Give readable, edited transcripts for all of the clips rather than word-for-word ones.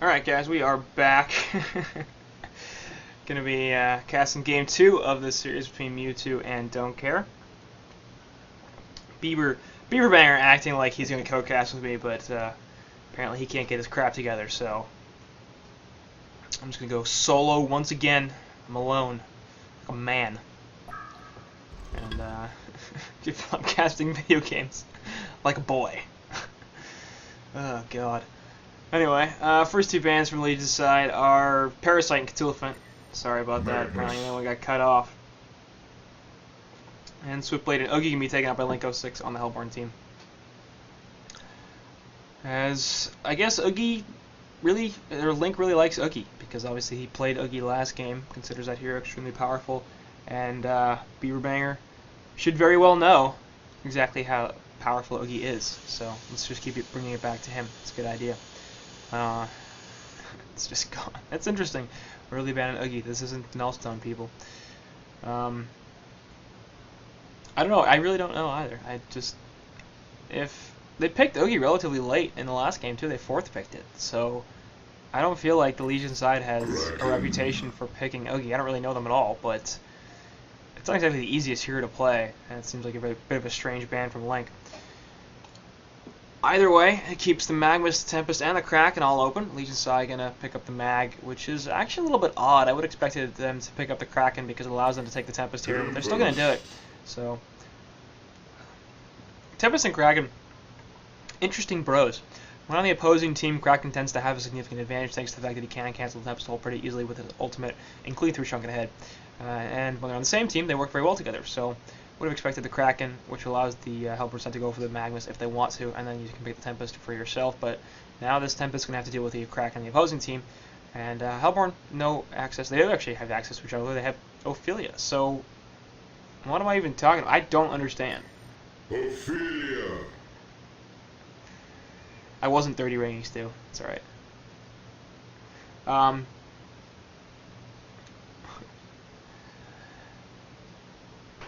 Alright guys, we are back. Gonna be casting game 2 of this series between Mewtwo and Don't Care. Beaver Banger acting like he's gonna co-cast with me, but apparently he can't get his crap together, so I'm just gonna go solo once again. I'm alone. Like a man. And I'm casting video games like a boy. Oh god. Anyway, first two bans from Legion's side are Parasite and Cthulhuphant. Sorry about that, apparently that one got cut off. And Swiftblade and Oogie can be taken out by Link 06 on the Hellborn team. As, I guess Link really likes Oogie, because obviously he played Oogie last game, considers that hero extremely powerful, and Beaver Banger should very well know exactly how powerful Oogie is, so let's just keep bringing it back to him. It's a good idea. It's just gone. That's interesting. Early ban on Oogie. This isn't Nullstone, people. I don't know. I really don't know either. If they picked Oogie relatively late in the last game too, they fourth picked it. So I don't feel like the Legion side has a reputation for picking Oogie. I don't really know them at all, but it's not exactly the easiest hero to play, and it seems like a bit of a strange ban from Link. Either way, it keeps the Magmas, the Tempest, and the Kraken all open. Legion side gonna pick up the Mag, which is actually a little bit odd. I would have expected them to pick up the Kraken because it allows them to take the Tempest here, but they're still gonna do it. So, Tempest and Kraken, interesting bros. When on the opposing team, Kraken tends to have a significant advantage thanks to the fact that he can cancel the Tempest hold pretty easily with his ultimate, including through Shrunken Head. And when they're on the same team, they work very well together. So, would have expected the Kraken, which allows the Hellborn side to go for the Magmas if they want to, and then you can pick the Tempest for yourself. But now this Tempest is going to have to deal with the Kraken on the opposing team. And Hellborn, no access. They do actually have access to each other. They have Ophelia. So, what am I even talking about? I don't understand. Ophelia! I wasn't 30 ratings, too. It's alright.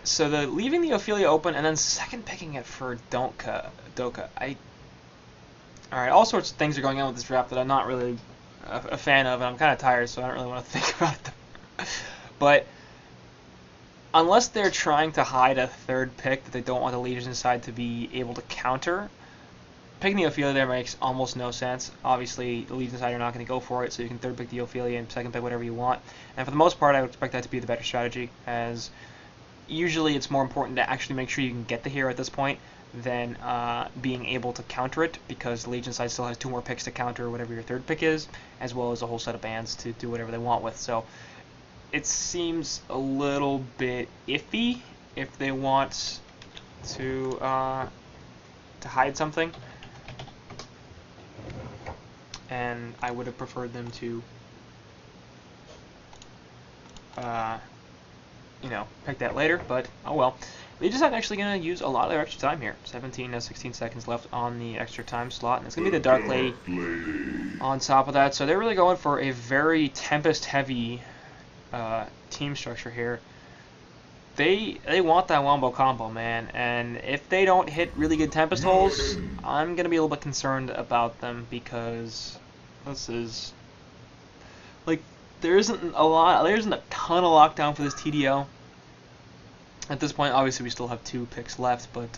So leaving the Ophelia open and then second picking it for DoCa. Alright, all sorts of things are going on with this draft that I'm not really a fan of, and I'm kind of tired, so I don't really want to think about them. But unless they're trying to hide a third pick that they don't want the Legion side to be able to counter, picking the Ophelia there makes almost no sense. Obviously, the Legion side are not going to go for it, so you can third pick the Ophelia and second pick whatever you want. And for the most part, I would expect that to be the better strategy, as usually it's more important to actually make sure you can get the hero at this point than being able to counter it, because the Legion side still has 2 more picks to counter whatever your third pick is, as well as a whole set of bans to do whatever they want with. So it seems a little bit iffy if they want to hide something, and I would have preferred them to pick that later, but oh well. They're just actually going to use a lot of their extra time here. 16 seconds left on the extra time slot, and it's going to be the Dark Lady on top of that. So they're really going for a very Tempest-heavy team structure here. They want that wombo combo, man, and if they don't hit really good Tempest holes, I'm going to be a little bit concerned about them, because this is, like, there isn't a ton of lockdown for this TDO. At this point, obviously, we still have 2 picks left, but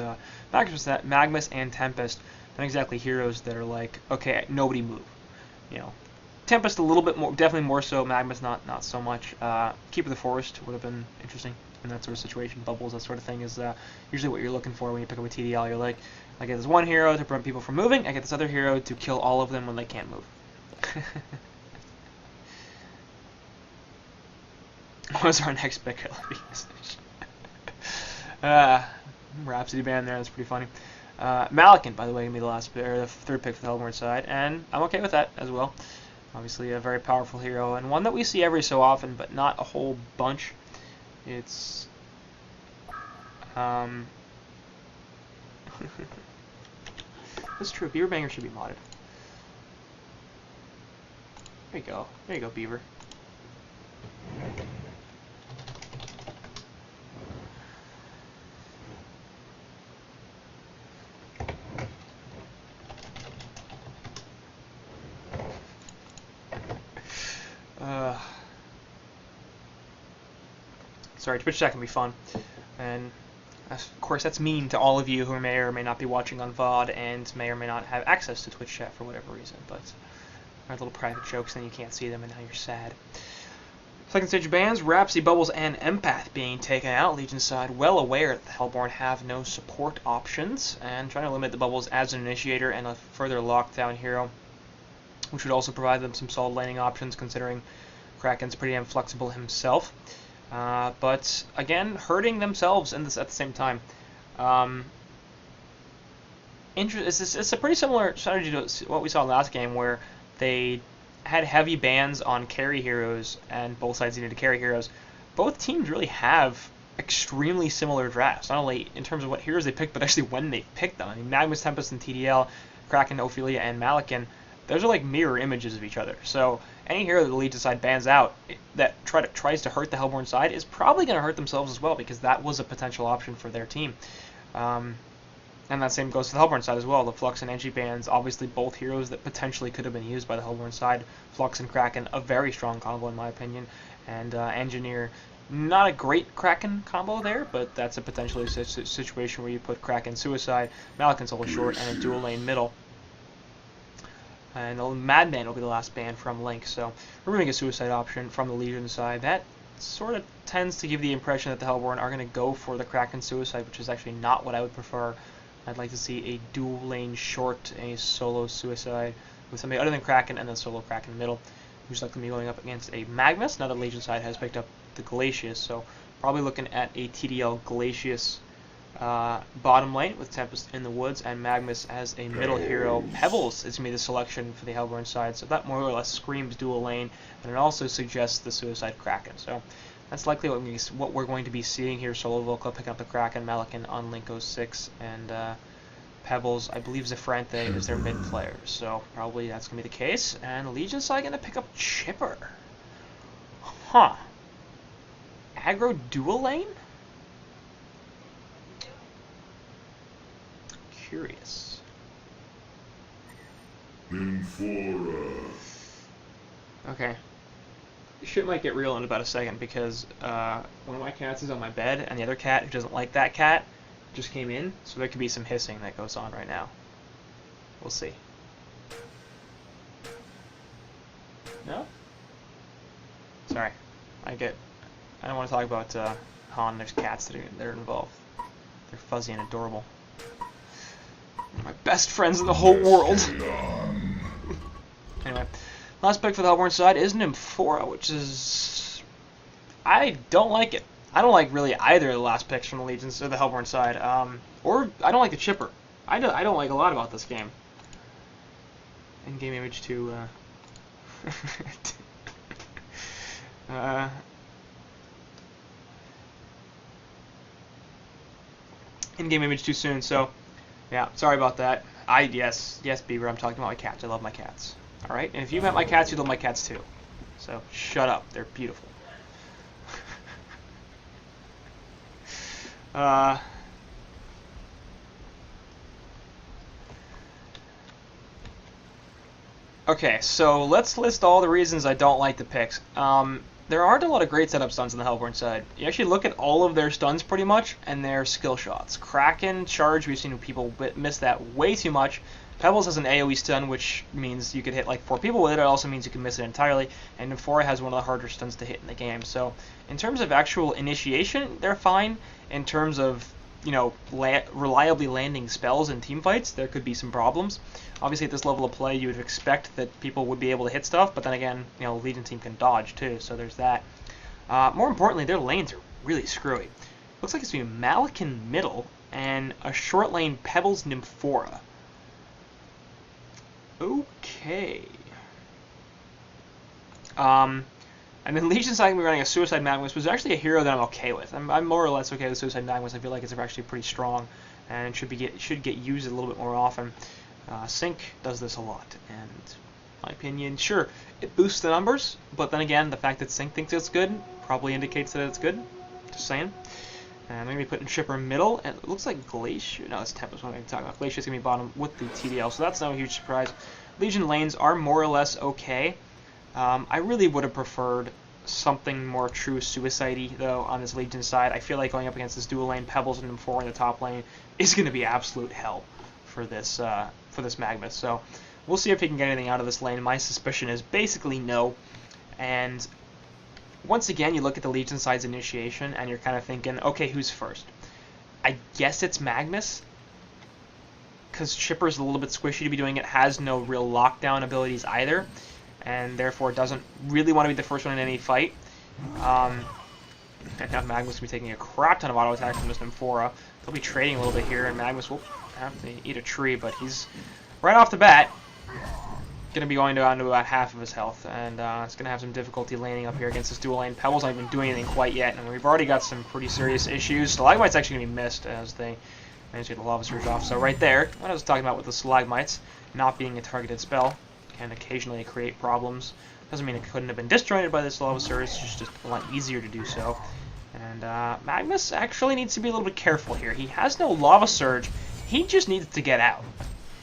Magmas and Tempest, not exactly heroes that are like, okay, nobody move. You know, Tempest a little bit more, definitely more so. Magmas not so much. Keeper of the Forest would have been interesting in that sort of situation. Bubbles, that sort of thing, is usually what you're looking for when you pick up a TDL. You're like, I get this one hero to prevent people from moving. I get this other hero to kill all of them when they can't move. What was our next pick? Rhapsody band there, that's pretty funny. Malakin, by the way, gonna be the third pick for the Hellborn side, and I'm okay with that as well. Obviously a very powerful hero, and one that we see every so often, but not a whole bunch. It's that's true, Beaver Banger should be modded. There you go, Beaver. Sorry, Twitch chat can be fun, and of course that's mean to all of you who may or may not be watching on VOD and may or may not have access to Twitch chat for whatever reason, but our little private jokes, and you can't see them, and now you're sad. Second stage bans, Rhapsody, Bubbles, and Empath being taken out. Legion side well aware that the Hellborn have no support options, and trying to limit the Bubbles as an initiator and a further lockdown hero, which would also provide them some solid laning options, considering Kraken's pretty inflexible himself. But again, hurting themselves in this at the same time. It's a pretty similar strategy to what we saw last game, where they had heavy bans on carry heroes, and both sides needed to carry heroes. Both teams really have extremely similar drafts, not only in terms of what heroes they picked, but actually when they picked them. I mean, Magnus, Tempest, and TDL, Kraken, Ophelia, and Malakin, those are like mirror images of each other. So any hero that the Legion side bans out that tries to hurt the Hellborn side is probably going to hurt themselves as well, because that was a potential option for their team. And that same goes to the Hellborn side as well. The Flux and Engie bans, obviously both heroes that potentially could have been used by the Hellborn side. Flux and Kraken, a very strong combo in my opinion. And Engineer, not a great Kraken combo there, but that's a potentially situation where you put Kraken Suicide, Malakin Solo Short, and a dual lane middle. And the Madman will be the last ban from Link, so removing a Suicide option from the Legion side, that sort of tends to give the impression that the Hellborn are going to go for the Kraken Suicide, which is actually not what I would prefer. I'd like to see a dual lane short, a solo Suicide with somebody other than Kraken, and then solo Kraken in the middle, who's likely to be going up against a Magnus. Now the Legion side has picked up the Glacius, so probably looking at a TDL Glacius bottom lane with Tempest in the woods, and Magnus as a middle hero. Pebbles is going to be the selection for the Hellborn side, so that more or less screams dual lane, and it also suggests the Suicide Kraken. So that's likely what we're going to be seeing here. Solo Volca picking up the Kraken, Malakin on Link 06, and Pebbles, I believe Zafrante is their mid player, so probably that's going to be the case. And the Legion side going to pick up Chipper. Huh. Aggro dual lane? Curious. Okay. Shit might get real in about a second, because one of my cats is on my bed, and the other cat, who doesn't like that cat, just came in, so there could be some hissing that goes on right now. We'll see. No? Sorry. I don't want to talk about HoN. There's cats that are involved. They're fuzzy and adorable. My best friends in the whole world. Anyway, last pick for the Hellborn side is Nymphora, which is... I don't like it. I don't like really either of the last picks from the Legions or the Hellborn side. Or I don't like the Chipper. I don't like a lot about this game. In-game image to... in-game image too soon, so... Yeah, sorry about that. Yes, Beaver, I'm talking about my cats. I love my cats. Alright? And if you met my cats, you love my cats too. So, shut up. They're beautiful. Okay, so let's list all the reasons I don't like the picks. There aren't a lot of great setup stuns on the Hellborn side. You actually look at all of their stuns pretty much, and their skill shots. Kraken, Charge, we've seen people miss that way too much. Pebbles has an AoE stun, which means you could hit like 4 people with it. It also means you can miss it entirely. And Nymphora has one of the harder stuns to hit in the game. So in terms of actual initiation, they're fine. In terms of, you know, reliably landing spells in teamfights, there could be some problems. Obviously, at this level of play, you would expect that people would be able to hit stuff, but then again, you know, Legion team can dodge too, so there's that. More importantly, their lanes are really screwy. Looks like it's going to be Malakin middle and a short lane Pebbles Nymphora. Okay. And then Legion side, we're running a Suicide Magnus, which is actually a hero that I'm okay with. I'm more or less okay with Suicide Magnus. I feel like it's actually pretty strong, and should get used a little bit more often. Sync does this a lot, and in my opinion, sure, it boosts the numbers, but then again, the fact that Sync thinks it's good probably indicates that it's good. Just saying. And I'm going to be putting Chipper middle, and it looks like Glacier. No, that's Tempest. What am I talking about? Glacier's going to be bottom with the TDL, so that's no huge surprise. Legion lanes are more or less okay. I really would have preferred something more true suicide-y, though, on this Legion side. I feel like going up against this dual lane, Pebbles and M4 in the top lane is going to be absolute hell for this Magmus. So we'll see if he can get anything out of this lane. My suspicion is basically no. And once again, you look at the Legion side's initiation, and you're kind of thinking, okay, who's first? I guess it's Magmus, because Chipper's a little bit squishy to be doing it, has no real lockdown abilities either, and therefore doesn't really want to be the first one in any fight. And now Magmus will be taking a crap ton of auto attack from this Nymphora. They'll be trading a little bit here, and Magmus will have to eat a tree, but he's right off the bat going to be going down to about half of his health, and it's going to have some difficulty laning up here against this dual lane. Pebbles not even doing anything quite yet, and we've already got some pretty serious issues. Stalagmite's actually going to be missed as they manage to get the Lava Surge off. So right there, what I was talking about with the Stalagmites not being a targeted spell can occasionally create problems. Doesn't mean it couldn't have been disjointed by this Lava Surge, it's just a lot easier to do so. And Magmus actually needs to be a little bit careful here. He has no Lava Surge, he just needs to get out.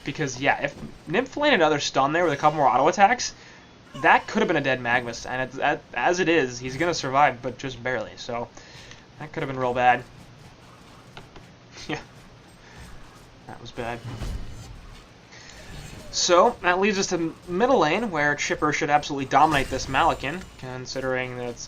Because, yeah, if Nymph landed another stun there with a couple more auto attacks, that could have been a dead Magmus. And as it is, he's going to survive, but just barely. So, that could have been real bad. Yeah. That was bad. So, that leads us to middle lane, where Chipper should absolutely dominate this Malakin, considering that it's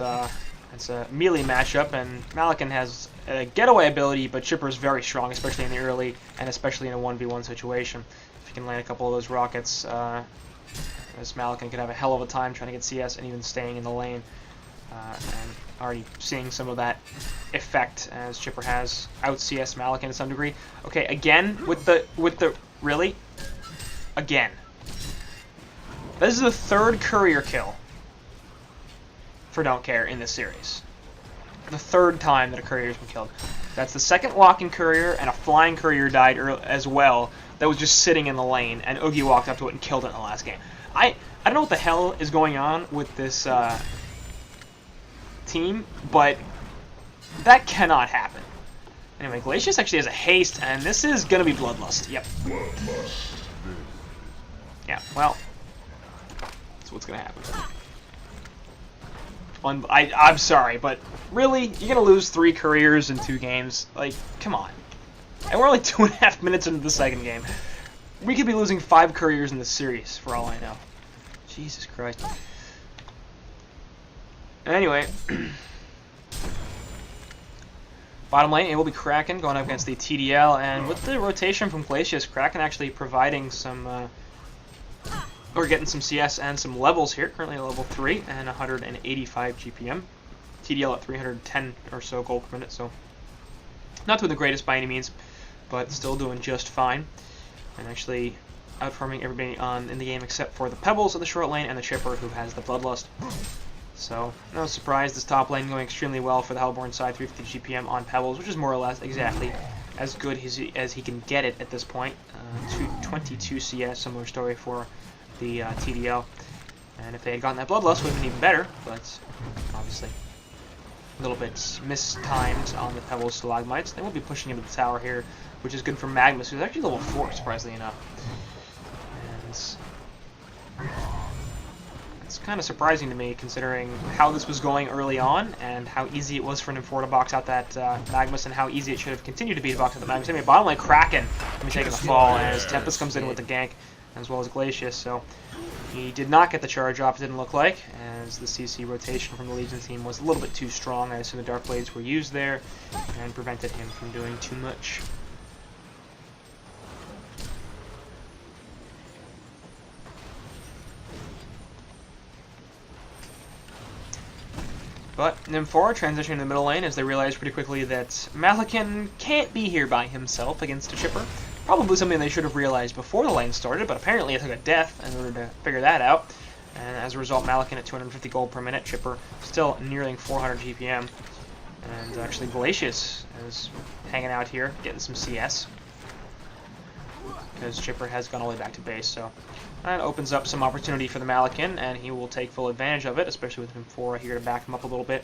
a melee matchup, and Malakin has a getaway ability, but Chipper's very strong, especially in the early, and especially in a 1v1 situation. If you can land a couple of those rockets, this Malakin could have a hell of a time trying to get CS and even staying in the lane. And already seeing some of that effect as Chipper has out CS Malakin to some degree. Okay, again, with the really? Again. This is the third courier kill for Don't Care in this series. The third time that a courier's been killed. That's the second walking courier, and a flying courier died as well that was just sitting in the lane, and Oogie walked up to it and killed it in the last game. I don't know what the hell is going on with this team, but that cannot happen. Anyway, Glacius actually has a haste, and this is going to be Bloodlust. Yep. Yeah, well, that's what's going to happen. I'm sorry, but really? You're going to lose 3 couriers in 2 games? Like, come on. And we're only 2.5 minutes into the second game. We could be losing 5 couriers in this series, for all I know. Jesus Christ. Anyway. Bottom lane, it will be Kraken going up against the TDL, and with the rotation from Glacius, Kraken actually providing some... We're getting some CS and some levels here, currently at level 3 and 185 GPM. TDL at 310 or so gold per minute, so not doing the greatest by any means, but still doing just fine. And actually outperforming everybody in the game except for the Pebbles of the short lane and the Chipper who has the Bloodlust. So, no surprise, this top lane going extremely well for the Hellborn side, 350 GPM on Pebbles, which is more or less exactly as good as he can get it at this point. 222 CS, similar story for the TDL, and if they had gotten that Bloodlust, it would have been even better, but obviously a little bit mistimed on the Pebbles Stalagmites. They will be pushing into the tower here, which is good for Magmus, who's actually level 4, surprisingly enough. And it's kind of surprising to me, considering how this was going early on, and how easy it was for Nymphora to box out that Magmus, and how easy it should have continued to be to box out the Magmus. Anyway, bottom lane Kraken will be taking the fall, as Tempest comes in with the gank, as well as Glacius, so he did not get the charge off, it didn't look like, as the CC rotation from the Legion team was a little bit too strong. I assume the Dark Blades were used there, and prevented him from doing too much. But Nymphora transitioning to the middle lane as they realized pretty quickly that Malakin can't be here by himself against a Chipper. Probably something they should have realized before the lane started, but apparently it took a death in order to figure that out. And as a result, Malakin at 250 gold per minute, Chipper still nearing 400 GPM. And actually Glacius is hanging out here, getting some CS. Because Chipper has gone all the way back to base, so that opens up some opportunity for the Malakin, and he will take full advantage of it, especially with Nymphora here to back him up a little bit.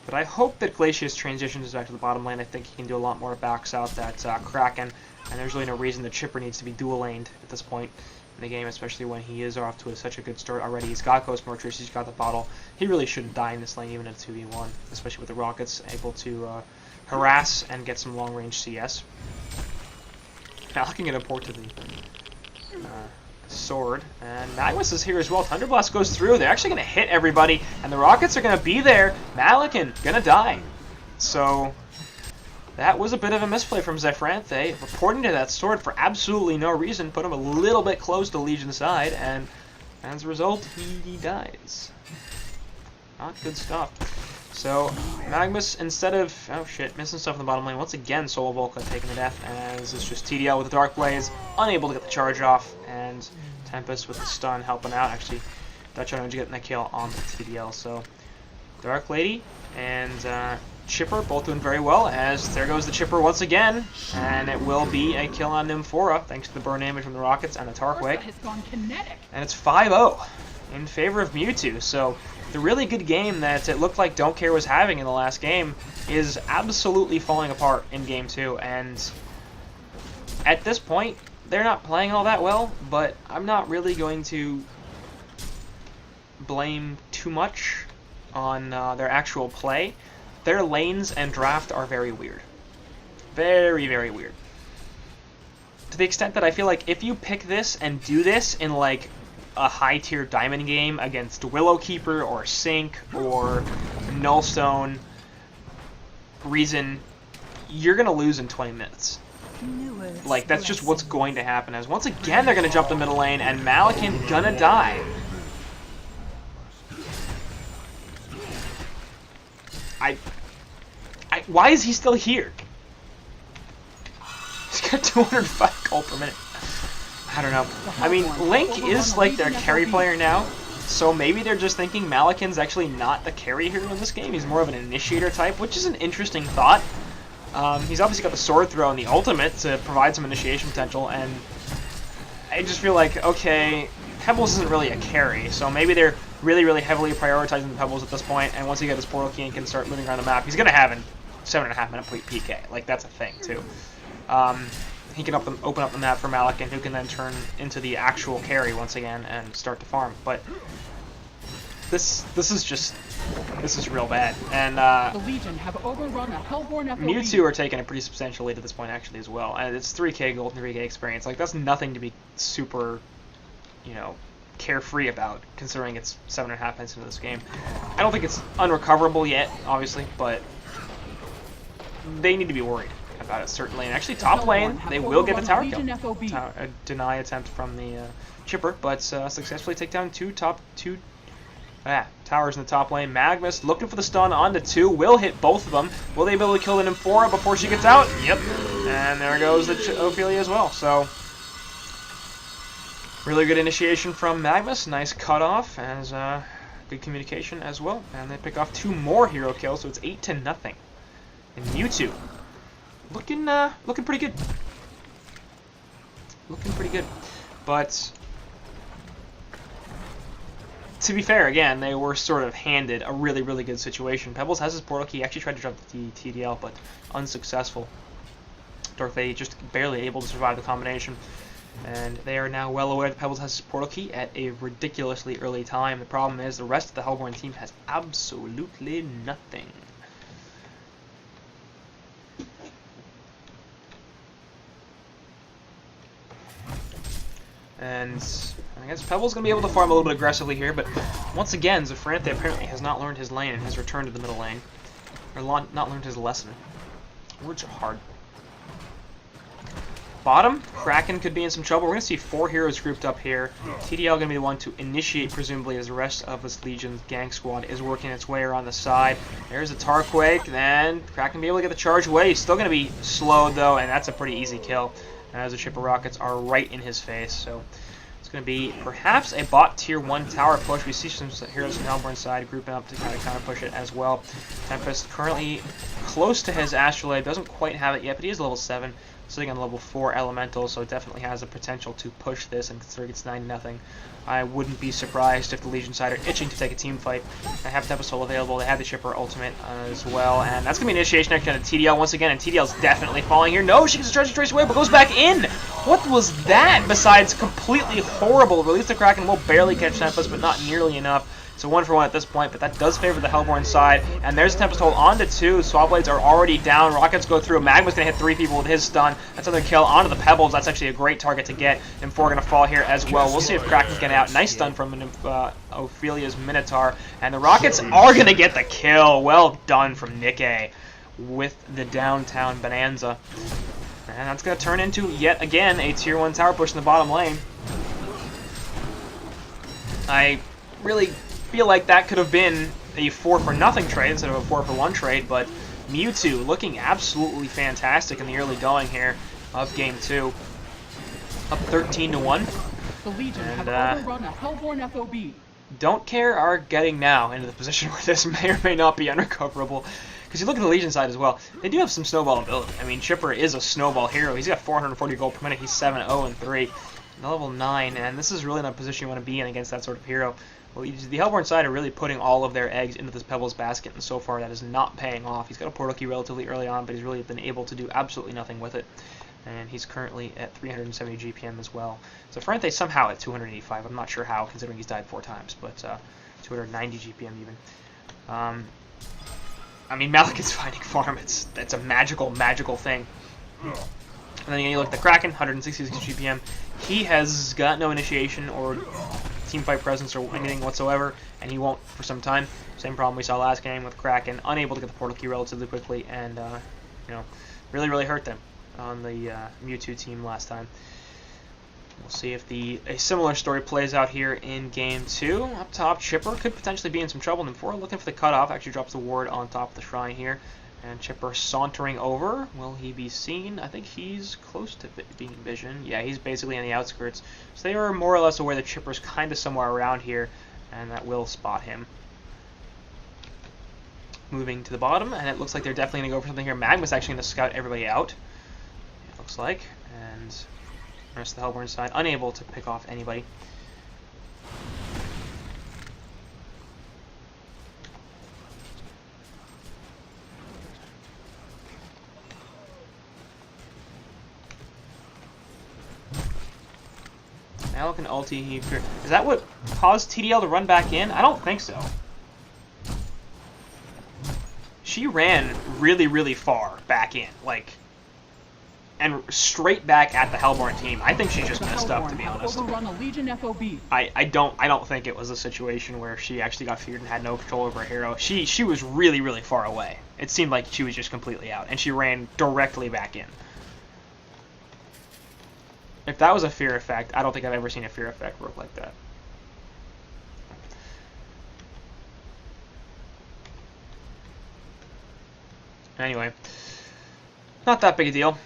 But I hope that Glacius transitions back to the bottom lane. I think he can do a lot more to box out that Kraken, and there's really no reason the Chipper needs to be dual laned at this point. in the game, especially when he is off to such a good start already. He's got Ghost Mortars, he's got the bottle. He really shouldn't die in this lane, even in a 2v1, especially with the Rockets able to harass and get some long-range CS. Now looking at a port to the sword, and Magnus is here as well. Thunderblast goes through. They're actually going to hit everybody, and the Rockets are going to be there. Malakin going to die. So that was a bit of a misplay from Zefranthe, reporting to that sword for absolutely no reason, put him a little bit close to Legion's side, and as a result, he dies. Not good stuff. So Magnus, instead of, oh shit, missing stuff in the bottom lane, once again Soul Volca taking the death, as it's just TDL with the Dark Blaze, unable to get the charge off, and Tempest with the stun helping out. Actually, Dutch Energy getting the kill on the TDL. So Dark Lady and Chipper both doing very well, as there goes the Chipper once again, and it will be a kill on Nymphora, thanks to the burn damage from the Rockets and the Tarquake. And it's 5-0 in favor of Mewtwo. So the really good game that it looked like Don't Care was having in the last game is absolutely falling apart in Game 2, and at this point, they're not playing all that well, but I'm not really going to blame too much on their actual play. Their lanes and draft are very weird. Very, very weird. To the extent that I feel like if you pick this and do this in like a high-tier diamond game against Willowkeeper or Sync or Nullstone, Reason, you're going to lose in 20 minutes. Like, that's just what's going to happen. As once again, they're going to jump the middle lane, and Malakin gonna die. Why is he still here? He's got 205 gold per minute. I don't know. I mean, Link is like their carry player now, so maybe they're just thinking Malakin's actually not the carry hero in this game. He's more of an initiator type, which is an interesting thought. He's obviously got the sword throw and the ultimate to provide some initiation potential, and I just feel like, okay, Pebbles isn't really a carry, so maybe they're really, really heavily prioritizing the Pebbles at this point, and once he gets his portal key and can start moving around the map, he's going to have a 7.5 minute PK. Like, that's a thing, too. He can open up the map for Malakin, who can then turn into the actual carry once again and start to farm. But this is real bad. And the Legion have overrun a Hellborn FOB. Mewtwo are taking a pretty substantial lead at this point actually as well. And it's 3k gold and 3k experience. Like, that's nothing to be super, you know, carefree about, considering it's 7.5 minutes into this game. I don't think it's unrecoverable yet, obviously, but they need to be worried about it, certainly. And actually, top lane, they will get the tower kill. A deny attempt from the Chipper, but successfully take down two towers in the top lane. Magnus looking for the stun on the 2, will hit both of them. Will they be able to kill the Nymphora before she gets out? Yep. And there goes the Ophelia as well. So, really good initiation from Magnus. Nice cutoff, as good communication as well. And they pick off 2 more hero kills, so it's 8-0. And Mewtwo looking pretty good. Looking pretty good. But to be fair, again, they were sort of handed a really, really good situation. Pebbles has his portal key. Actually tried to jump the TDL, but unsuccessful. Dark Lady just barely able to survive the combination. And they are now well aware that Pebbles has his portal key at a ridiculously early time. The problem is the rest of the Hellborn team has absolutely nothing. And I guess Pebble's going to be able to farm a little bit aggressively here, but once again, Zefranthe apparently has not learned his lane and has returned to the middle lane. Or not learned his lesson. Words are hard. Bottom, Kraken could be in some trouble. We're going to see 4 heroes grouped up here. TDL going to be the one to initiate, presumably, as the rest of this Legion's gang squad is working its way around the side. There's a Tarquake, then Kraken be able to get the charge away. He's still going to be slowed, though, and that's a pretty easy kill, as the Chipper Rockets are right in his face. So it's going to be perhaps a bot tier 1 tower push. We see some heroes from Hellborn's side grouping up to kind of counter push it as well. Tempest currently close to his Astrolabe, doesn't quite have it yet, but he is level 7. sitting on level 4 elemental, so it definitely has the potential to push this, and considering it's 9-0, I wouldn't be surprised if the Legion side are itching to take a team fight. They have Tempest Soul available, they have the Chipper ultimate as well, and that's going to be initiation action on TDL once again, and TDL's definitely falling here. No, she gets a treasure trace away, but goes back in! What was that besides completely horrible? Release the Kraken will barely catch Tempest, but not nearly enough. So 1-for-1 at this point, but that does favor the Hellborn side. And there's Tempest Hold onto 2. Swap Blades are already down. Rockets go through. Magma's going to hit 3 people with his stun. That's another kill onto the Pebbles. That's actually a great target to get. And 4 going to fall here as well. We'll see if Kraken's getting out. Nice stun from Ophelia's Minotaur. And the Rockets are going to get the kill. Well done from Nikke with the downtown Bonanza. And that's going to turn into, yet again, a Tier 1 tower push in the bottom lane. I really feel like that could have been a 4-for-0 trade instead of a 4-for-1 trade, but Mewtwo looking absolutely fantastic in the early going here of Game 2. Up 13-1. The Legion have overrun a Hellborn FOB. Don't Care are getting now into the position where this may or may not be unrecoverable. Because you look at the Legion side as well, they do have some snowball ability. I mean, Chipper is a snowball hero. He's got 440 gold per minute. He's 7-0-3. Level 9, and this is really not a position you want to be in against that sort of hero. Well, the Hellborn side are really putting all of their eggs into this Pebbles basket, and so far that is not paying off. He's got a portal key relatively early on, but he's really been able to do absolutely nothing with it. And he's currently at 370 GPM as well. So Ferrante somehow at 285. I'm not sure how, considering he's died 4 times, but 290 GPM even. I mean, Malakin's finding farm. It's a magical thing. And then you look at the Kraken, 166 GPM. He has got no initiation or teamfight presence or anything whatsoever, and he won't for some time. Same problem we saw last game with Kraken, unable to get the portal key relatively quickly, and really hurt them on the Mewtwo team last time. We'll see if a similar story plays out here in Game 2. Up top, Chipper could potentially be in some trouble. And 4 looking for the cutoff, actually drops the ward on top of the shrine here. And Chipper sauntering over. Will he be seen? I think he's close to being visioned. Yeah, he's basically on the outskirts. So they are more or less aware that Chipper's kind of somewhere around here, and that will spot him. Moving to the bottom, and it looks like they're definitely going to go for something here. Magma's actually going to scout everybody out, it looks like. And the rest of the Hellborn side unable to pick off anybody. Malakin ulti. Is that what caused TDL to run back in? I don't think so. She ran really far back in, like, and straight back at the Hellborn team. I think she just messed up, to be honest. I don't think it was a situation where she actually got feared and had no control over her hero. She was really far away. It seemed like she was just completely out, and she ran directly back in. If that was a fear effect, I don't think I've ever seen a fear effect work like that. Anyway, not that big a deal.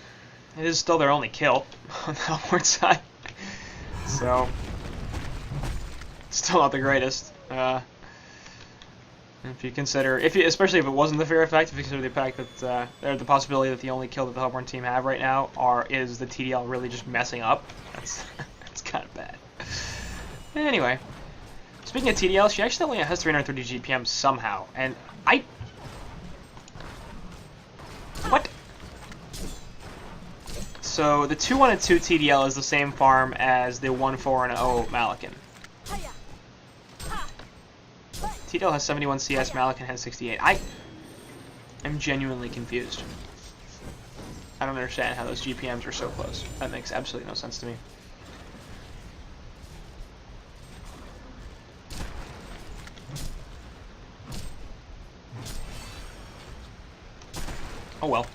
It is still their only kill on the Hellborn side. So, still not the greatest. If you consider, especially if it wasn't the fear effect, if you consider the fact that the possibility that the only kill that the Hellborn team have right now is the TDL really just messing up, that's kind of bad. Anyway, speaking of TDL, she actually only has 330 GPM somehow, and what? So the 2-1-2 TDL is the same farm as the 1-4-0 Malakin. TDL has 71 CS, Malakin has 68. I am genuinely confused. I don't understand how those GPMs are so close. That makes absolutely no sense to me. Oh well.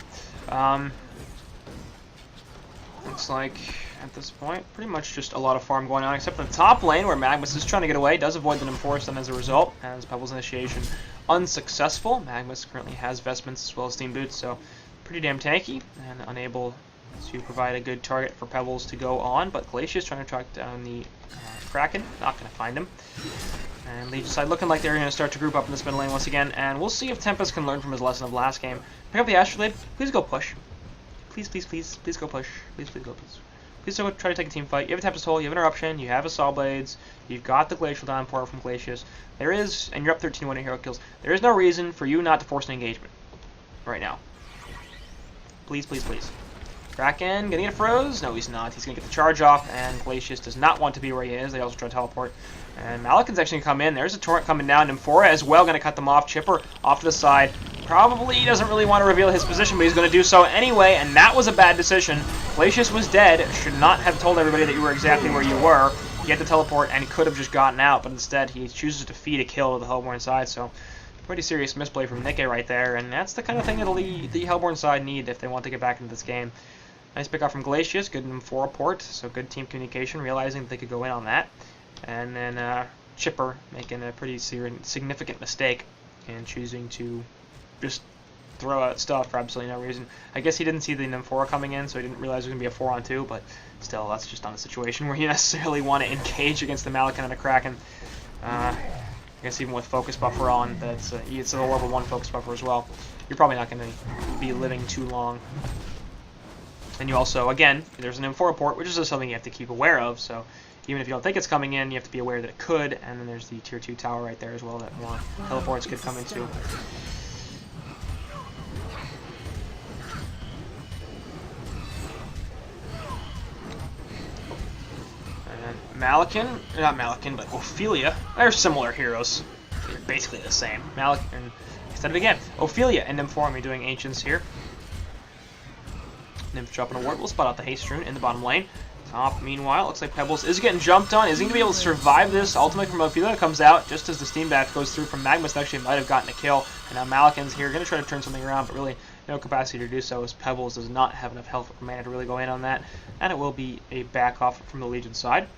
Looks like at this point, pretty much just a lot of farm going on, except for the top lane where Magmus is trying to get away, does avoid the Enforce them as a result, as Pebbles initiation unsuccessful. Magmus currently has Vestments as well as Steam Boots, so pretty damn tanky, and unable to provide a good target for Pebbles to go on, but Glacius trying to track down the Kraken, not going to find him. And Legion side looking like they're going to start to group up in this middle lane once again, and we'll see if Tempest can learn from his lesson of last game. Pick up the Astrolabe, please go push. Please, please, please. Please go push. Please, please go push. Please don't try to take a team fight. You have a Tempest Hole, you have Interruption, you have Assault Blades, you've got the Glacial Downpour from Glacius. There is, and you're up 13-1 in hero kills, there is no reason for you not to force an engagement right now. Please, please, please. Kraken, gonna get froze? No, he's not. He's gonna get the charge off, and Glacius does not want to be where he is. They also try to teleport. And Malakin's actually gonna come in. There's a Torrent coming down. Nymphora as well gonna cut them off. Chipper off to the side. Probably doesn't really want to reveal his position, but he's gonna do so anyway, and that was a bad decision. Glacius was dead. Should not have told everybody that you were exactly where you were. He had to teleport, and he could have just gotten out, but instead he chooses to feed a kill to the Hellborn side, so pretty serious misplay from Nikke right there, and that's the kind of thing that the Hellborn side need if they want to get back into this game. Nice pick off from Glacius, good Nymphora port, so good team communication, realizing that they could go in on that. And then Chipper making a pretty significant mistake in choosing to just throw out stuff for absolutely no reason. I guess he didn't see the Nymphora coming in, so he didn't realize it was going to be a 4-on-2, but still, that's just not a situation where you necessarily want to engage against the Malakin and the Kraken. I guess even with Focus Buffer on, it's a level 1 Focus Buffer as well. You're probably not going to be living too long. And you also, again, there's an Nymphora port, which is just something you have to keep aware of, so even if you don't think it's coming in, you have to be aware that it could, and then there's the tier 2 tower right there as well that more teleports could come into. And Malakin, not Malakin, but Ophelia, they're similar heroes. They're basically the same. Malakin, instead of again, Ophelia and Nymphora are doing Ancients here. Nymph dropping a ward. We'll spot out the Haste Rune in the bottom lane. Top, meanwhile, looks like Pebbles is getting jumped on. Is he going to be able to survive this? Ultimate from Ophelia comes out just as the Steam Bath goes through from Magmus. Actually might have gotten a kill. And now Malakin's here, going to try to turn something around, but really no capacity to do so as Pebbles does not have enough health or mana to really go in on that. And it will be a back off from the Legion side.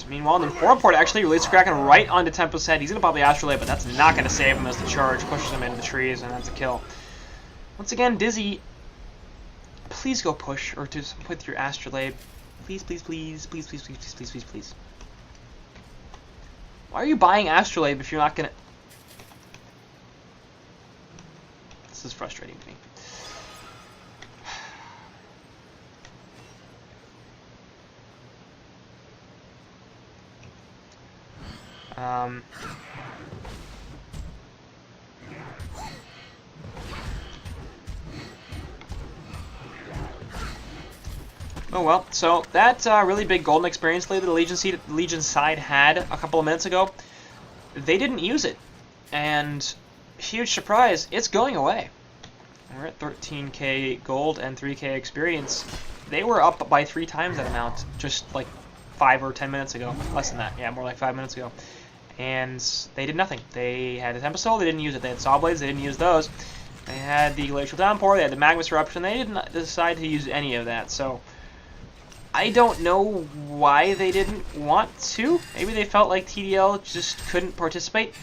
Meanwhile, Nymphora port actually releases Kraken right onto Tempest's head. He's going to probably Astrolabe, but that's not going to save him as the charge pushes him into the trees, and that's a kill. Once again, Dizzy, please go push, or just with your Astrolabe. Please, please, please, please, please, please, please, please, please, please. Why are you buying Astrolabe if you're not going to... This is frustrating to me. Oh well, so that really big golden experience lead that the Legion side had a couple of minutes ago, they didn't use it, and huge surprise, it's going away. We're at 13k gold and 3k experience. They were up by 3 times that amount just like 5 or 10 minutes ago. Less than that, yeah, more like 5 minutes ago. And they did nothing. They had a Tempest Soul, they didn't use it. They had Saw Blades, they didn't use those. They had the Glacial Downpour, they had the Magmus Eruption, they didn't decide to use any of that. So I don't know why they didn't want to. Maybe they felt like TDL just couldn't participate,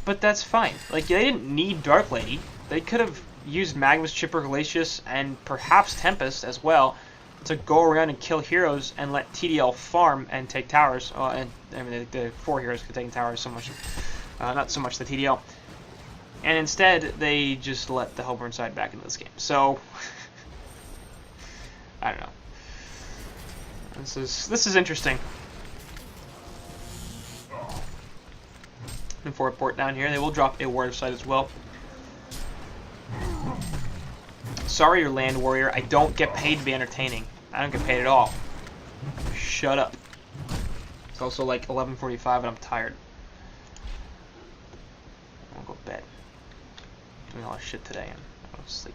but that's fine. Like, they didn't need Dark Lady. They could have used Magmus, Chipper, Glacius, and perhaps Tempest as well to go around and kill heroes and let TDL farm and take towers. And I mean, the 4 heroes could take towers so much, not so much the TDL. And instead, they just let the Hellborn side back into this game. So I don't know. This is interesting. And for a port down here, they will drop a ward of sight as well. Sorry, your land warrior. I don't get paid to be entertaining. I don't get paid at all. Shut up. It's also like 11:45 and I'm tired. I'll go to bed. Doing a lot of shit today and I want to sleep.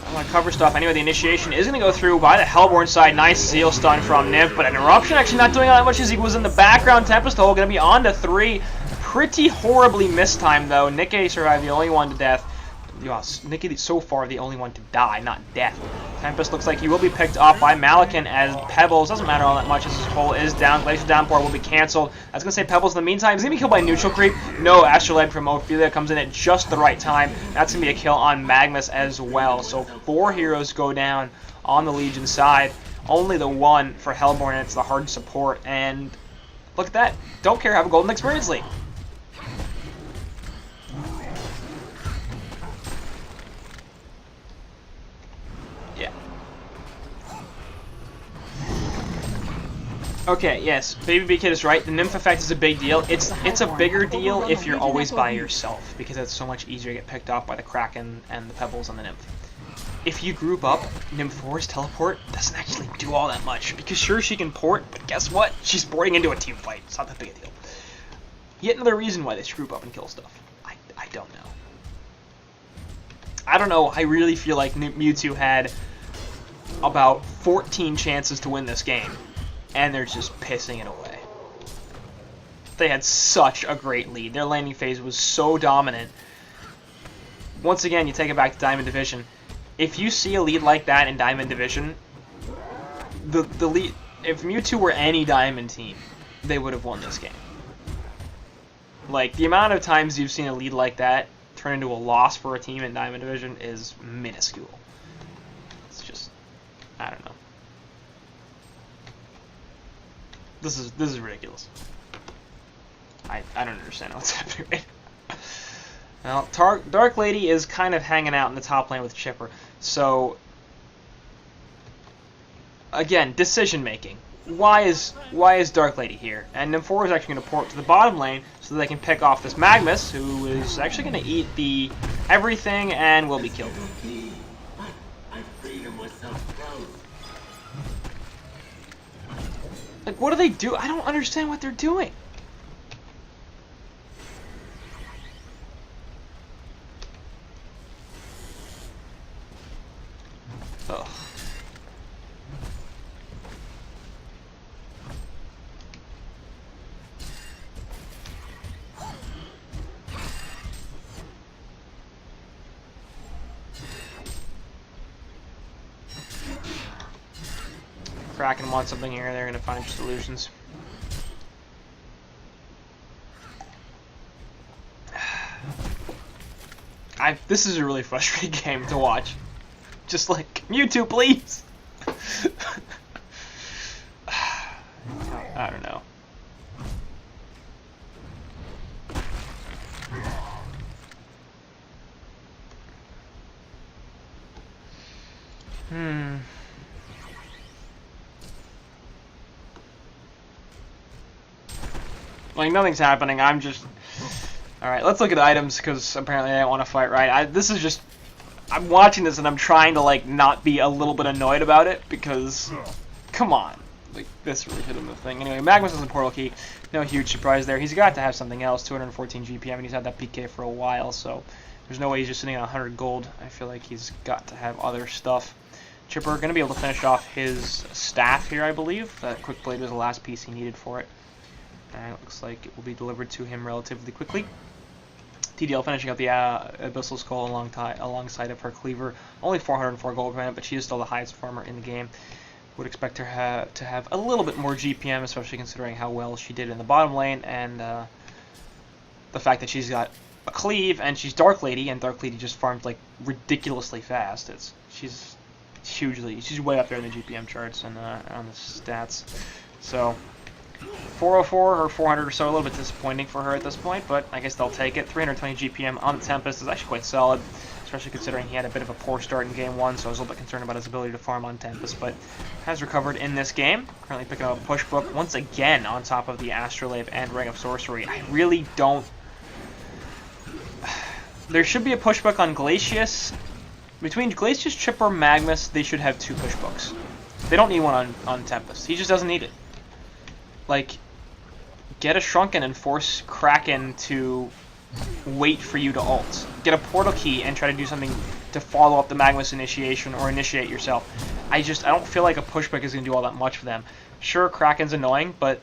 I want to cover stuff. Anyway, the initiation is going to go through by the Hellborn side. Nice Zeal stun from Nymph, but an Eruption actually not doing all that much as he was in the background. Tempest Hole going to be on to 3. Pretty horribly mistimed though. Nikke survived, the only one to death. Nikke so far the only one to die, not death. Tempest looks like he will be picked up by Malakin as Pebbles. Doesn't matter all that much as his hole is down. Glacial Downpour will be cancelled. I was going to say Pebbles in the meantime. He's going to be killed by Neutral Creep. No, Astrolabe from Ophelia comes in at just the right time. That's going to be a kill on Magmus as well. So 4 heroes go down on the Legion side. Only the 1 for Hellborn, and it's the hard support. And look at that. Don't care, have a golden experience lead. Okay, yes, Baby Bee Kid is right. The nymph effect is a big deal. It's a bigger deal if you're always by yourself, because it's so much easier to get picked off by the Kraken and the Pebbles and the nymph. If you group up, Nymph 4's teleport doesn't actually do all that much, because sure, she can port, but guess what? She's porting into a team fight. It's not that big a deal. Yet another reason why they should group up and kill stuff. I don't know. I don't know. I really feel like Mewtwo had about 14 chances to win this game, and they're just pissing it away. They had such a great lead. Their landing phase was so dominant. Once again, you take it back to Diamond Division. If you see a lead like that in Diamond Division, the lead, if Mewtwo were any Diamond team, they would have won this game. Like, the amount of times you've seen a lead like that turn into a loss for a team in Diamond Division is minuscule. It's just, I don't know. This is ridiculous. I don't understand what's happening right now. Well, Dark Lady is kind of hanging out in the top lane with Chipper. So, again, decision making. Why is Dark Lady here? And Nymph4 is actually going to port to the bottom lane so that they can pick off this Magnus, who is actually going to eat the everything and will be killed. Like, what do they do? I don't understand what they're doing. Ugh. Kraken wants something here, they're going to find solutions. This is a really frustrating game to watch. Just like, Mewtwo, please! I don't know. Like, nothing's happening, I'm just... Alright, let's look at items, because apparently I don't want to fight right. This is just... I'm watching this and I'm trying to, like, not be a little bit annoyed about it, because... Come on. Like, this really hit him the thing. Anyway, Magnus has a portal key. No huge surprise there. He's got to have something else. 214 GPM, and he's had that PK for a while, so... There's no way he's just sitting at 100 gold. I feel like he's got to have other stuff. Chipper going to be able to finish off his staff here, I believe. That Quick Blade was the last piece he needed for it. And it looks like it will be delivered to him relatively quickly. TDL finishing up the Abyssal Skull alongside of her Cleaver. Only 404 gold per minute, but she is still the highest farmer in the game. Would expect her to have a little bit more GPM, especially considering how well she did in the bottom lane, and the fact that she's got a Cleave, and she's Dark Lady, and Dark Lady just farms like ridiculously fast. She's way up there in the GPM charts and on the stats. So 404 or 400 or so, a little bit disappointing for her at this point, but I guess they'll take it. 320 GPM on the Tempest is actually quite solid, especially considering he had a bit of a poor start in game 1, so I was a little bit concerned about his ability to farm on Tempest, but has recovered in this game. Currently picking up a push book once again on top of the Astrolabe and Ring of Sorcery. I really don't... There should be a push book on Glacius. Between Glacius, Chipper, Magnus, they should have 2 push books. They don't need one on Tempest. He just doesn't need it. Like, get a Shrunken and force Kraken to wait for you to ult. Get a portal key and try to do something to follow up the Magnus initiation or initiate yourself. I don't feel like a pushbook is going to do all that much for them. Sure, Kraken's annoying, but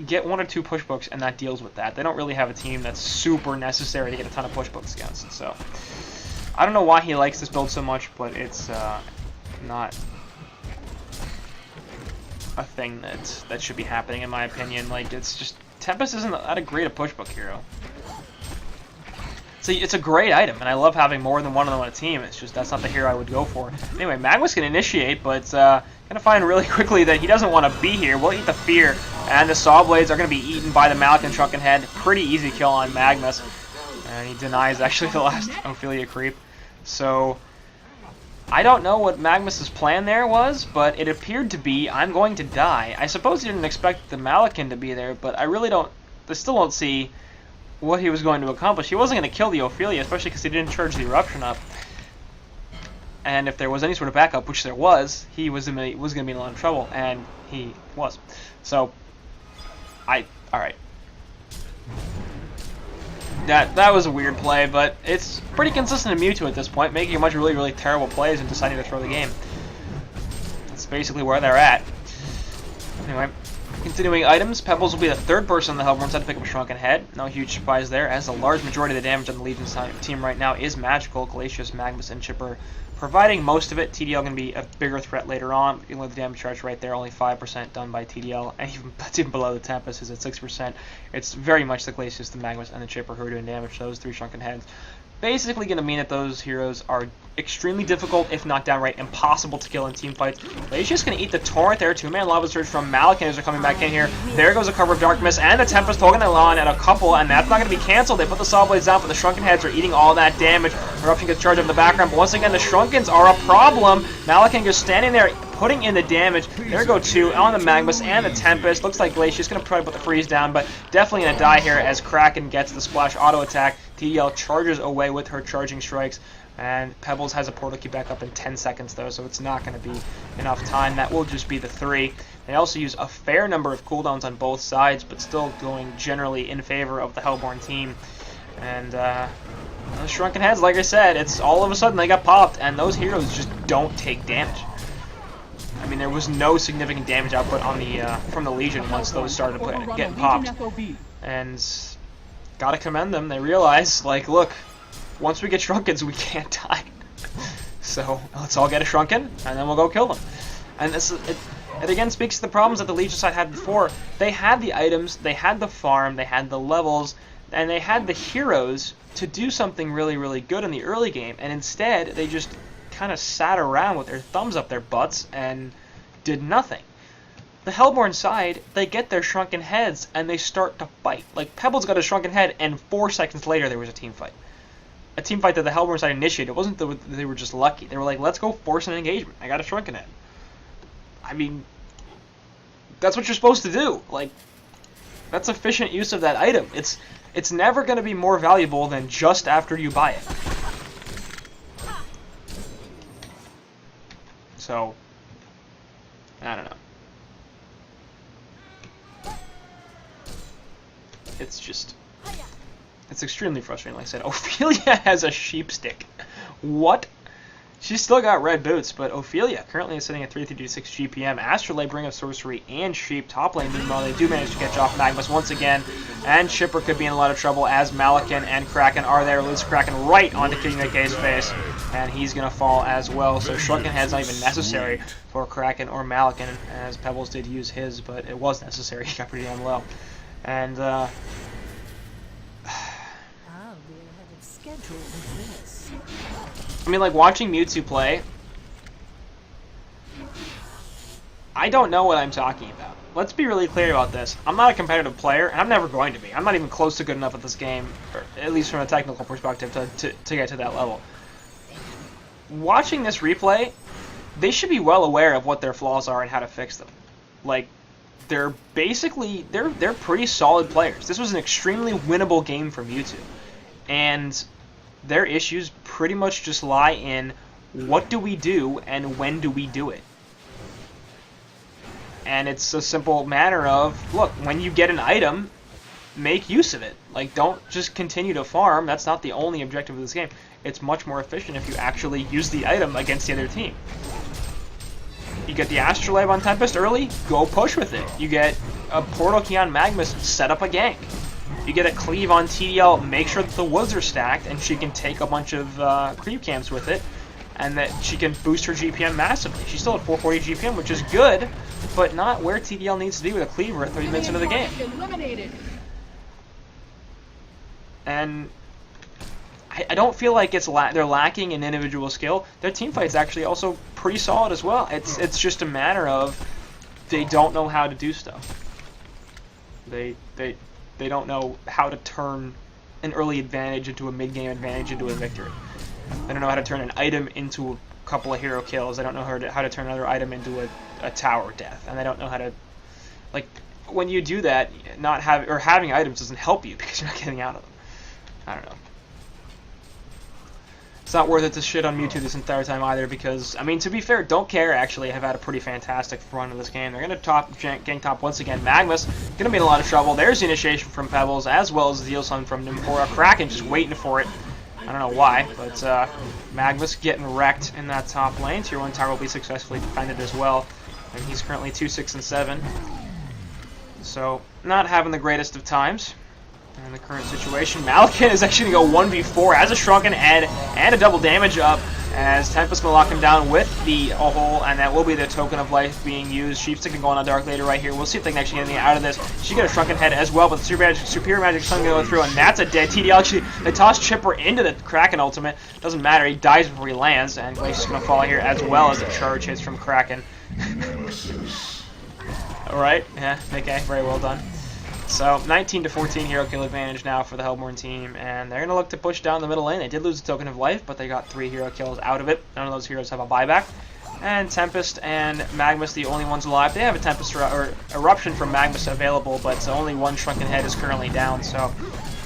get 1 or 2 pushbooks and that deals with that. They don't really have a team that's super necessary to get a ton of pushbooks against. So, I don't know why he likes this build so much, but it's not a thing that should be happening in my opinion. Like, it's just, Tempest isn't that great a pushbook hero. So it's a great item, and I love having more than one of them on a team. It's just that's not the hero I would go for. Anyway, Magnus can initiate, but gonna find really quickly that he doesn't want to be here. We'll eat the fear, and the Saw Blades are gonna be eaten by the Malkin Shrunken Head. Pretty easy kill on Magnus, and he denies actually the last Ophelia creep. So I don't know what Magnus's plan there was, but it appeared to be, I'm going to die. I suppose he didn't expect the Malakin to be there, but I still don't see what he was going to accomplish. He wasn't going to kill the Ophelia, especially because he didn't charge the Eruption up. And if there was any sort of backup, which there was, he was going to be in a lot of trouble, and he was. So, alright. That was a weird play, but it's pretty consistent in Mewtwo at this point, making a bunch of really, really terrible plays and deciding to throw the game. That's basically where they're at. Anyway, continuing items, Pebbles will be the third person on the Hellborn side to pick up a Shrunken Head. No huge surprise there, as the large majority of the damage on the Legion's team right now is magical. Glacius, Magnus, and Chipper providing most of it. TDL going to be a bigger threat later on. You look at the damage charge right there, only 5% done by TDL, and that's even below the Tempest, is at 6%. It's very much the Glacius, the Magnus, and the Chipper who are doing damage to those 3 Shrunken Heads. Basically going to mean that those heroes are extremely difficult, if not downright impossible to kill in team fights. Glacius going to eat the Torrent there. 2-man Lava Surge from Malakin as they're coming back in here. There goes a cover of Dark Mist, and the Tempest holding the line at a couple, and that's not going to be canceled. They put the Saw Blades down, but the Shrunken Heads are eating all that damage. Eruption gets charged up in the background, but once again, the Shrunkens are a problem. Malakin just standing there, putting in the damage. There go 2 on the Magnus and the Tempest. Looks like Glacius going to try to put the freeze down, but definitely going to die here as Kraken gets the splash auto attack. TDL charges away with her charging strikes, and Pebbles has a portal key back up in 10 seconds though, so it's not going to be enough time. That will just be the 3. They also use a fair number of cooldowns on both sides, but still going generally in favor of the Hellborn team. And those Shrunken Heads, like I said, it's all of a sudden they got popped, and those heroes just don't take damage. I mean, there was no significant damage output on the from the Legion once those started getting popped. And gotta commend them. They realize, like, look, once we get Shrunkens, we can't die. So let's all get a Shrunken, and then we'll go kill them. And it again speaks to the problems that the Legion side had before. They had the items, they had the farm, they had the levels, and they had the heroes to do something really, really good in the early game. And instead, they just kind of sat around with their thumbs up their butts and did nothing. The Hellborn side, they get their Shrunken Heads and they start to fight. Like, Pebbles got a Shrunken Head, and 4 seconds later there was a team fight. A team fight that the Hellborn side initiated. It wasn't that they were just lucky. They were like, let's go force an engagement. I got a Shrunken Head. I mean, that's what you're supposed to do. Like, that's efficient use of that item. It's never going to be more valuable than just after you buy it. So, I don't know. It's extremely frustrating. Like I said, Ophelia has a sheep stick. What? She's still got red boots, but Ophelia currently is sitting at 336 GPM. Astrolabe, Ring of Sorcery, and Sheep top lane. Meanwhile, they do manage to catch off Magnus once again, and Chipper could be in a lot of trouble as Malakin and Kraken are there. Lose Kraken right onto King Nikkei's face, and he's going to fall as well. So Shrunken Head's not even necessary for Kraken or Malakin, as Pebbles did use his, but it was necessary. He got pretty damn low. And, I mean, like, watching Mewtwo play, I don't know what I'm talking about. Let's be really clear about this. I'm not a competitive player, and I'm never going to be. I'm not even close to good enough at this game, or at least from a technical perspective, to get to that level. Watching this replay, they should be well aware of what their flaws are and how to fix them. Like, they're basically, they're pretty solid players. This was an extremely winnable game for Mewtwo. And their issues pretty much just lie in what do we do and when do we do it. And it's a simple matter of, look, when you get an item, make use of it. Like, don't just continue to farm. That's not the only objective of this game. It's much more efficient if you actually use the item against the other team. You get the Astrolabe on Tempest early, go push with it. You get a Portal Key on Magnus, set up a gank. You get a Cleave on TDL, make sure that the woods are stacked, and she can take a bunch of creep camps with it, and that she can boost her GPM massively. She's still at 440 GPM, which is good, but not where TDL needs to be with a Cleaver at 30 minutes into the game. And I don't feel like they're lacking in individual skill. Their team fight's actually also pretty solid as well. It's just a matter of they don't know how to do stuff. They don't know how to turn an early advantage into a mid-game advantage into a victory. They don't know how to turn an item into a couple of hero kills. They don't know how to turn another item into a tower death, and they don't know how to, like, when you do that, having items doesn't help you because you're not getting out of them. I don't know. It's not worth it to shit on Mewtwo this entire time either because, I mean, to be fair, Don't Care actually have had a pretty fantastic run in this game. They're going to gang top once again. Magma's going to be in a lot of trouble. There's the initiation from Pebbles as well as the Deal Sun from Nymphora. Kraken just waiting for it. I don't know why, but Magma's getting wrecked in that top lane. Tier 1 tower will be successfully defended as well. And he's currently 2, 6, and 7. So, not having the greatest of times in the current situation. Malakin is actually going to go 1v4 as a Shrunken Head and a double damage up as Tempest will lock him down with the hole, and that will be the Token of Life being used. Sheepstick can go on a Dark later right here. We'll see if they can actually get anything out of this. She got a Shrunken Head as well, but the Superior Magic Sun going to go through, and that's a dead TDL. Actually, they toss Chipper into the Kraken ultimate. Doesn't matter. He dies before he lands, and Glacier's going to fall here as well as the charge hits from Kraken. Alright, yeah, okay, very well done. So, 19 to 14 hero kill advantage now for the Hellborn team, and they're going to look to push down the middle lane. They did lose the Token of Life, but they got 3 hero kills out of it. None of those heroes have a buyback. And Tempest and Magmus, the only ones alive. They have a Tempest or Eruption from Magmus available, but only one Shrunken Head is currently down, so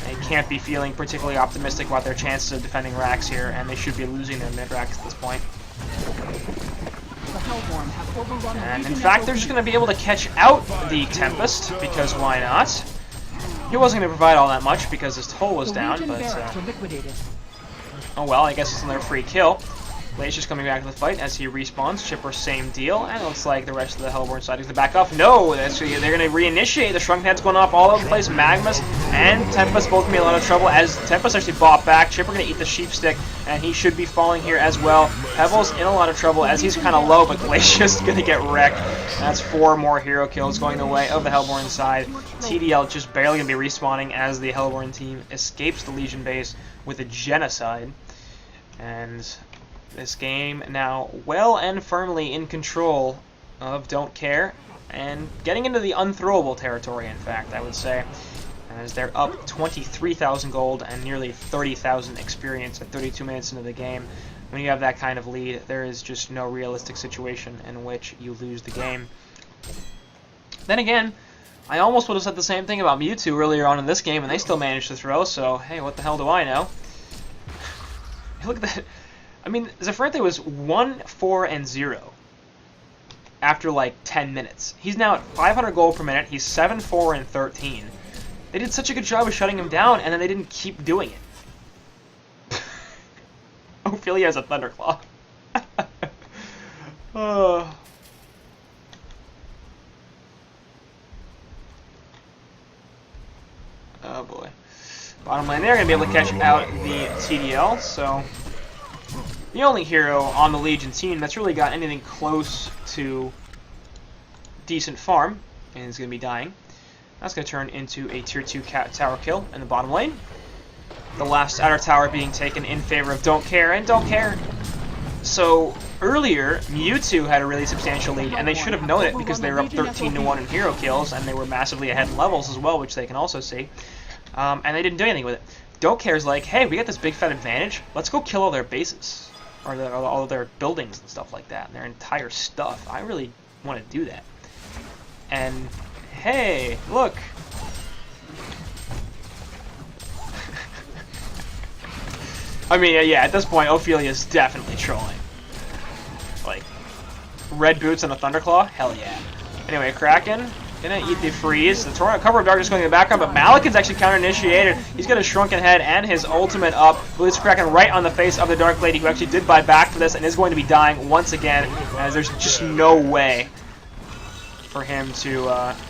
they can't be feeling particularly optimistic about their chances of defending racks here, and they should be losing their mid-racks at this point. And in fact, they're just going to be able to catch out the Tempest, because why not? He wasn't going to provide all that much because his toll was down, but oh well, I guess it's another free kill. Glacier's coming back to the fight as he respawns. Chipper, same deal, and it looks like the rest of the Hellborn side is to back off. No, they're going to reinitiate. The Shrunken Head's going off all over the place. Magmus and Tempest both be in a lot of trouble as Tempest actually bought back. Chipper going to eat the Sheepstick, and he should be falling here as well. Pebbles in a lot of trouble as he's kind of low, but Glacier's going to get wrecked. That's 4 more hero kills going the way of the Hellborn side. TDL just barely going to be respawning as the Hellborn team escapes the Legion base with a genocide. And this game now well and firmly in control of Don't Care, and getting into the unthrowable territory, in fact, I would say, as they're up 23,000 gold and nearly 30,000 experience at 32 minutes into the game. When you have that kind of lead, there is just no realistic situation in which you lose the game. Then again, I almost would have said the same thing about Mewtwo earlier on in this game, and they still managed to throw, so hey, what the hell do I know? Look at that. I mean, Zafrante was 1-4-0 after like 10 minutes. He's now at 500 gold per minute. He's 7-4-13. They did such a good job of shutting him down, and then they didn't keep doing it. Ophelia has a Thunderclaw. Oh. Oh boy. Bottom lane, they're going to be able to catch out the TDL, so the only hero on the Legion team that's really got anything close to decent farm is going to be dying. That's going to turn into a tier 2 tower kill in the bottom lane. The last outer tower being taken in favor of Don't Care, and Don't Care. So earlier, Mewtwo had a really substantial lead, and they should have known it because they were up 13-1 in hero kills, and they were massively ahead in levels as well, which they can also see. And they didn't do anything with it. Don't Care's like, hey, we got this big fat advantage. Let's go kill all their bases, or all their buildings and stuff like that, and their entire stuff. I really want to do that. And hey, look. I mean, yeah, at this point, Ophelia's definitely trolling. Like, red boots and a Thunderclaw? Hell yeah. Anyway, Kraken gonna eat the freeze. The Cover of Darkness going in the background, but Malakin's actually counter-initiated. He's got a Shrunken Head and his ultimate up. Blitz Kraken right on the face of the Dark Lady, who actually did buy back for this and is going to be dying once again, as there's just no way for him to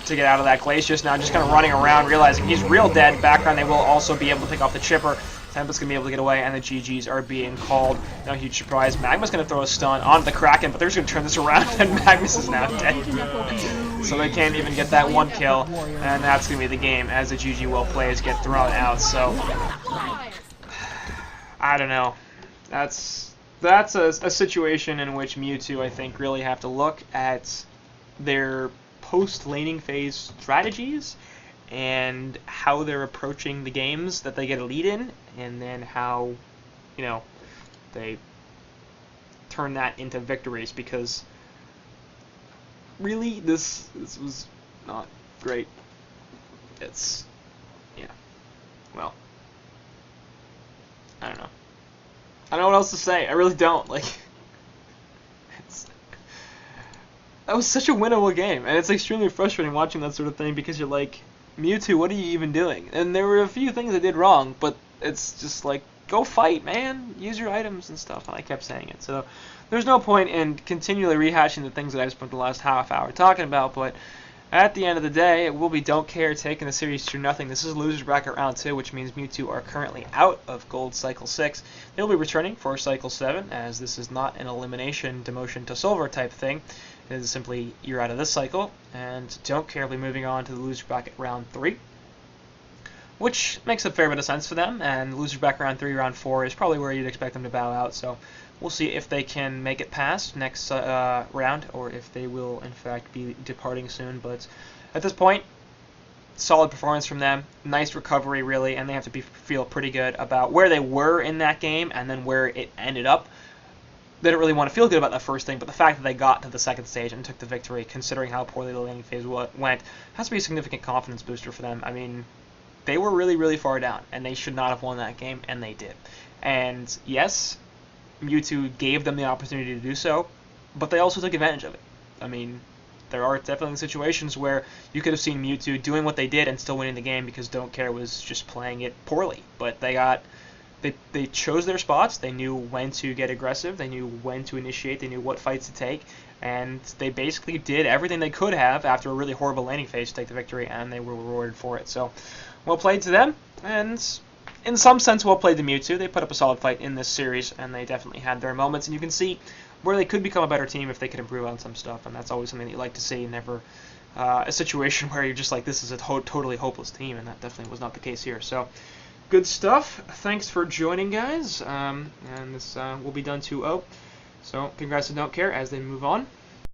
get out of that. Glacier's now just kind of running around, realizing he's real dead. Background, they will also be able to pick off the Chipper. Tempest's going to be able to get away, and the GGs are being called. No huge surprise. Magma's going to throw a stun onto the Kraken, but they're just going to turn this around, and Magmus is now dead. So they can't even get that one kill, and that's going to be the game as the GG well plays get thrown out. So, I don't know. That's a situation in which Mewtwo, I think, really have to look at their post-laning phase strategies and how they're approaching the games that they get a lead in, and then how, you know, they turn that into victories, because really this was not great. It's, yeah, well, I don't know. I don't know what else to say. I really don't. Like, that was such a winnable game, and it's extremely frustrating watching that sort of thing, because you're like, Mewtwo, what are you even doing? And there were a few things I did wrong, but it's just like, go fight, man. Use your items and stuff. And I kept saying it. So there's no point in continually rehashing the things that I've spent the last half hour talking about, but at the end of the day, it will be Don't Care taking the series 2-0. This is Loser's Bracket Round 2, which means Mewtwo are currently out of Gold Cycle 6. They'll be returning for Cycle 7, as this is not an elimination, demotion to Silver type thing. It is simply, you're out of this cycle, and Don't Care will be moving on to the Loser's Bracket Round 3, which makes a fair bit of sense for them, and Loser's Bracket Round 3, Round 4 is probably where you'd expect them to bow out, so we'll see if they can make it past next round, or if they will, in fact, be departing soon. But at this point, solid performance from them, nice recovery, really, and they have to feel pretty good about where they were in that game and then where it ended up. They don't really want to feel good about that first thing, but the fact that they got to the second stage and took the victory, considering how poorly the laning phase went, has to be a significant confidence booster for them. I mean, they were really, really far down, and they should not have won that game, and they did. And yes, Mewtwo gave them the opportunity to do so, but they also took advantage of it. I mean, there are definitely situations where you could have seen Mewtwo doing what they did and still winning the game, because Don't Care was just playing it poorly. But they chose their spots, they knew when to get aggressive, they knew when to initiate, they knew what fights to take, and they basically did everything they could have after a really horrible laning phase to take the victory, and they were rewarded for it. So, well played to them, and in some sense, well played to Mewtwo. They put up a solid fight in this series, and they definitely had their moments, and you can see where they could become a better team if they could improve on some stuff, and that's always something that you like to see, never a situation where you're just like, this is a totally hopeless team, and that definitely was not the case here. So, good stuff. Thanks for joining, guys, and this will be done 2-0. So, congrats to Don't Care as they move on.